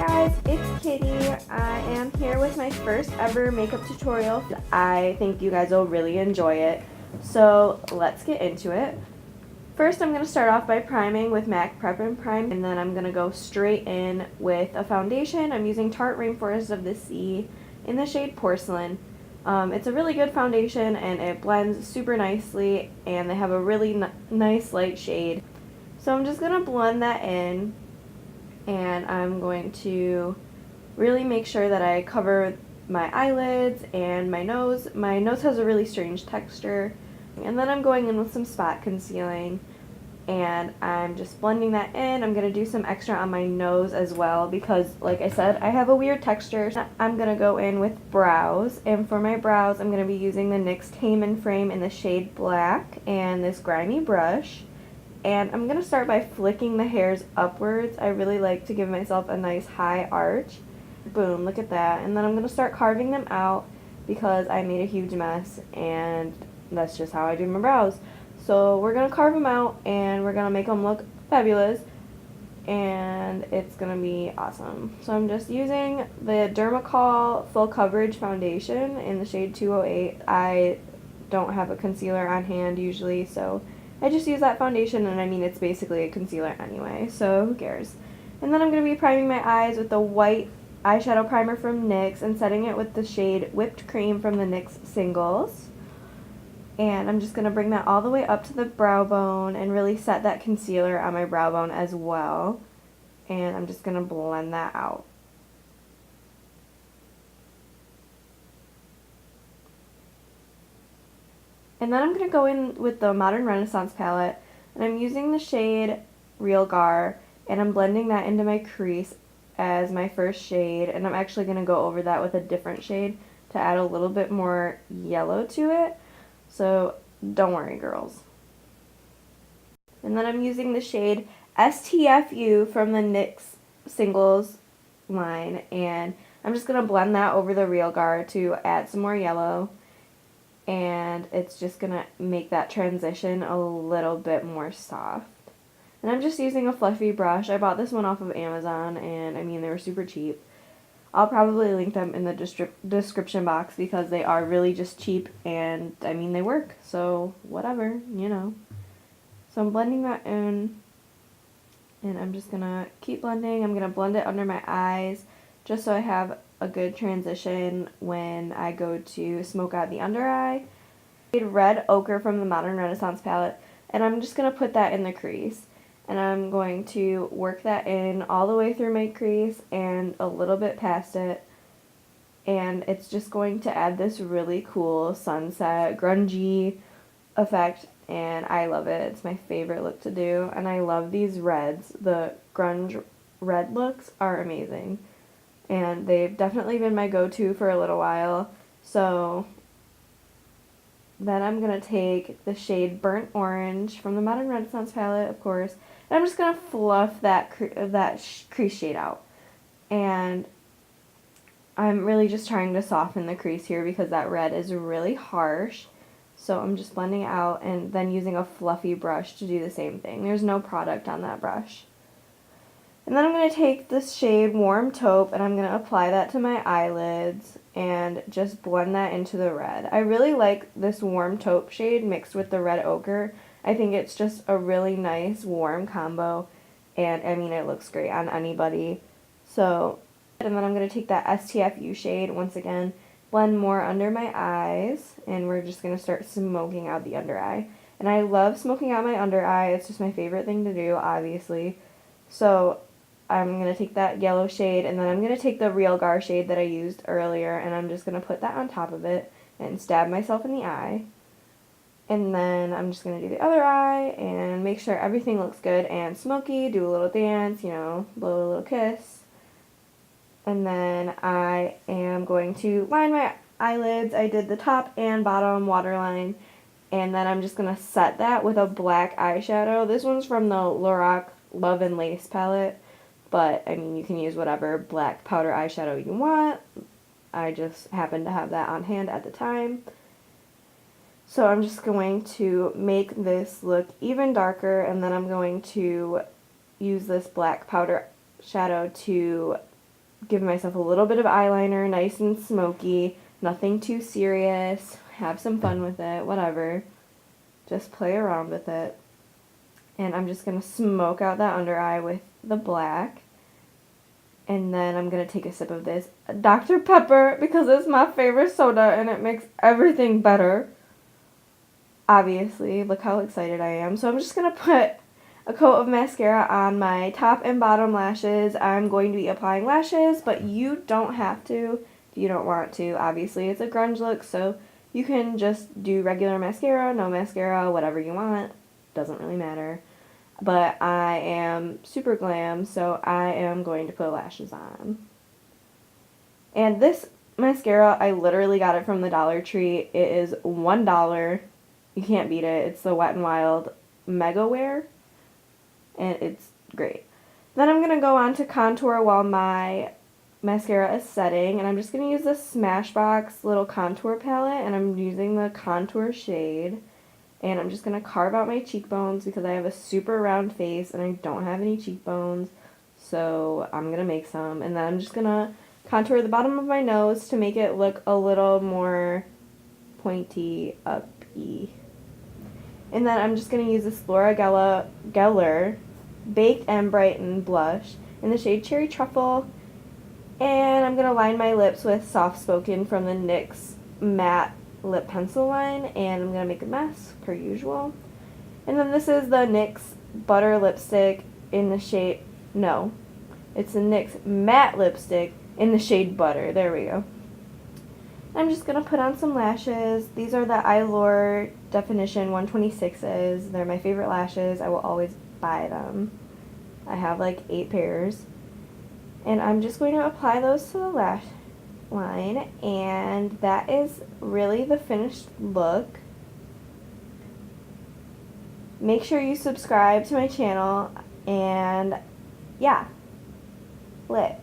guys, it's Kitty. I am here with my first ever makeup tutorial. I think you guys will really enjoy it. So let's get into it. First I'm going to start off by priming with MAC Prep and Prime, and then I'm going to go straight in with a foundation. I'm using Tarte Rainforest of the Sea in the shade Porcelain. It's a really good foundation and it blends super nicely, and they have a really nice light shade. So I'm just going to blend that in, and I'm going to really make sure that I cover my eyelids and my nose. My nose has a really strange texture. And then I'm going in with some spot concealing, and I'm just blending that in. I'm going to do some extra on my nose as well because, like I said, I have a weird texture. I'm going to go in with brows, and for my brows I'm going to be using the NYX Tame and Frame in the shade Black and this grimy brush. And I'm going to start by flicking the hairs upwards. I really like to give myself a nice high arch. Boom, look at that. And then I'm going to start carving them out because I made a huge mess, and that's just how I do my brows. So we're going to carve them out and we're going to make them look fabulous, and it's going to be awesome. So I'm just using the Dermacol Full Coverage Foundation in the shade 208. I don't have a concealer on hand usually, so I just use that foundation, and I mean it's basically a concealer anyway, so who cares. And then I'm going to be priming my eyes with the white eyeshadow primer from NYX and setting it with the shade Whipped Cream from the NYX Singles. And I'm just going to bring that all the way up to the brow bone and really set that concealer on my brow bone as well. And I'm just going to blend that out. And then I'm going to go in with the Modern Renaissance palette, and I'm using the shade Real Gar, and I'm blending that into my crease as my first shade, and I'm actually going to go over that with a different shade to add a little bit more yellow to it. So don't worry, girls. And then I'm using the shade STFU from the NYX Singles line, and I'm just going to blend that over the Real Gar to add some more yellow, and it's just going to make that transition a little bit more soft. And I'm just using a fluffy brush. I bought this one off of Amazon, and I mean they were super cheap. I'll probably link them in the description box because they are really just cheap, and I mean they work, so whatever, you know. So I'm blending that in, and I'm just going to keep blending. I'm going to blend it under my eyes just so I have a good transition when I go to smoke out the under eye. Red Ochre from the Modern Renaissance palette, and I'm just going to put that in the crease. And I'm going to work that in all the way through my crease and a little bit past it. And it's just going to add this really cool sunset, grungy effect, and I love it. It's my favorite look to do, and I love these reds. The grunge red looks are amazing, and they've definitely been my go-to for a little while. So then I'm going to take the shade Burnt Orange from the Modern Renaissance palette, of course, and I'm just going to fluff that crease shade out. And I'm really just trying to soften the crease here because that red is really harsh. So I'm just blending it out and then using a fluffy brush to do the same thing. There's no product on that brush. And then I'm going to take this shade Warm Taupe, and I'm going to apply that to my eyelids and just blend that into the red. I really like this Warm Taupe shade mixed with the Red Ochre. I think it's just a really nice warm combo, and I mean it looks great on anybody. So, and then I'm going to take that STFU shade once again, blend more under my eyes, and we're just going to start smoking out the under eye. And I love smoking out my under eye. It's just my favorite thing to do, obviously. So I'm going to take that yellow shade, and then I'm going to take the Real Gar shade that I used earlier, and I'm just going to put that on top of it and stab myself in the eye. And then I'm just going to do the other eye and make sure everything looks good and smoky, do a little dance, you know, blow a little kiss. And then I am going to line my eyelids. I did the top and bottom waterline, and then I'm just going to set that with a black eyeshadow. This one's from the Lorac Love and Lace palette, but I mean you can use whatever black powder eyeshadow you want. I just happened to have that on hand at the time. So I'm just going to make this look even darker, and then I'm going to use this black powder shadow to give myself a little bit of eyeliner, nice and smoky, nothing too serious, have some fun with it, whatever. Just play around with it. And I'm just going to smoke out that under eye with the black. And then I'm going to take a sip of this Dr. Pepper because it's my favorite soda and it makes everything better. Obviously, look how excited I am. So I'm just going to put a coat of mascara on my top and bottom lashes. I'm going to be applying lashes, but you don't have to if you don't want to. Obviously, it's a grunge look, so you can just do regular mascara, no mascara, whatever you want. Doesn't really matter. But I am super glam, so I am going to put lashes on. And this mascara, I literally got it from the Dollar Tree. It is $1. You can't beat it. It's the Wet n Wild Mega Wear, and it's great. Then I'm going to go on to contour while my mascara is setting, and I'm just going to use this Smashbox little contour palette, and I'm using the contour shade. And I'm just going to carve out my cheekbones because I have a super round face and I don't have any cheekbones. So I'm going to make some. And then I'm just going to contour the bottom of my nose to make it look a little more pointy up-y. And then I'm just going to use this Laura Geller Baked and Brighten blush in the shade Cherry Truffle. And I'm going to line my lips with Soft Spoken from the NYX Matte Lip Pencil line, and I'm going to make a mess, per usual. And then this is the NYX Butter Lipstick in the shade, no, it's the NYX Matte Lipstick in the shade Butter. There we go. I'm just going to put on some lashes. These are the Eylure Definition 126s. They're my favorite lashes. I will always buy them. I have like 8 pairs. And I'm just going to apply those to the lash line, and that is really the finished look. Make sure you subscribe to my channel, and yeah, lit.